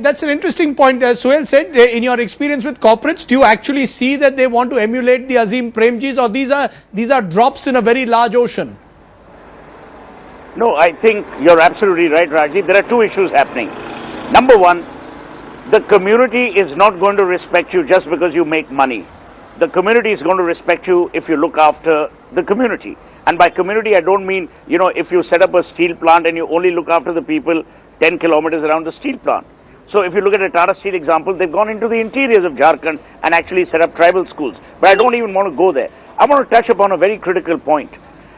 that's an interesting point. Suhail said, in your experience with corporates, do you actually see that they want to emulate the Azim Premjis, or these are drops in a very large ocean? No, I think you're absolutely right, Rajdeep. There are two issues happening. Number one, the community is not going to respect you just because you make money. The community is going to respect you if you look after the community. And by community, I don't mean, if you set up a steel plant and you only look after the people 10 kilometers around the steel plant. So if you look at a Tata Steel example, they've gone into the interiors of Jharkhand and actually set up tribal schools. But I don't even want to go there. I want to touch upon a very critical point.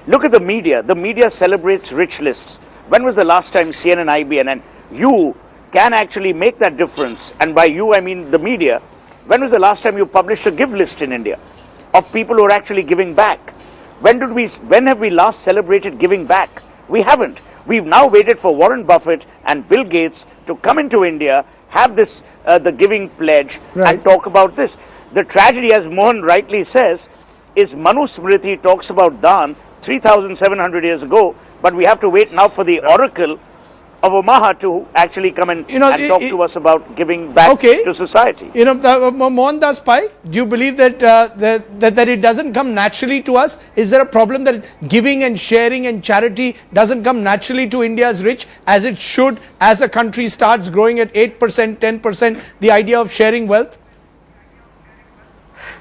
Look at the media. The media celebrates rich lists. When was the last time CNN, IBN, and you can actually make that difference? And by you, I mean the media. When was the last time you published a give list in India of people who are actually giving back? When have we last celebrated giving back? We haven't. We've now waited for Warren Buffett and Bill Gates to come into India, have this, the giving pledge, right, and talk about this. The tragedy, as Mohan rightly says, is Manu Smriti talks about Dan 3,700 years ago, but we have to wait now for the oracle of Omaha to actually come and talk to us about giving back to society. Mohandas Pai, do you believe that, that it doesn't come naturally to us? Is there a problem that giving and sharing and charity doesn't come naturally to India's rich, as it should, as a country starts growing at 8%, 10%, the idea of sharing wealth?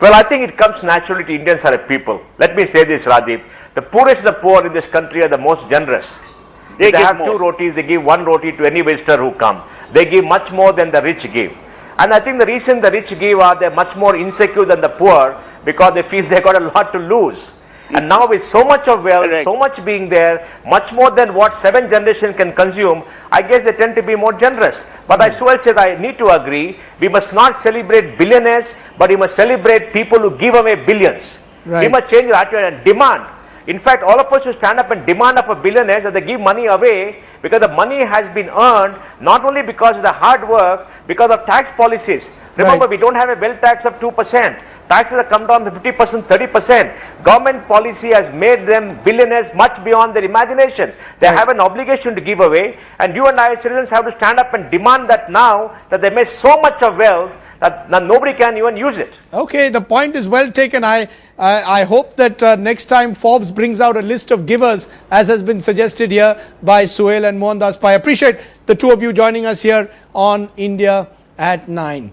Well, I think it comes naturally to Indians as a people. Let me say this, Rajdeep. The poorest of the poor in this country are the most generous. They have more. 2 rotis, they give 1 roti to any visitor who come. They give much more than the rich give. And I think the reason the rich give are they're much more insecure than the poor, because they feel they got a lot to lose. And now with so much of wealth, so much being there, much more than what 7 generations can consume, I guess they tend to be more generous. But as Suhail said, I need to agree, we must not celebrate billionaires, but we must celebrate people who give away billions. Right. We must change our attitude and demand. In fact, all of us should stand up and demand of a billionaire that they give money away, because the money has been earned not only because of the hard work, because of tax policies. Remember, we don't have a wealth tax of 2%. Taxes have come down to 50%, 30%. Government policy has made them billionaires much beyond their imagination. They have an obligation to give away, and you and I as citizens have to stand up and demand that now, that they made so much of wealth that nobody can even use it. Okay, the point is well taken. I hope that next time Forbes brings out a list of givers, as has been suggested here by Suhail and Mohandas Pai. I appreciate the two of you joining us here on India at 9.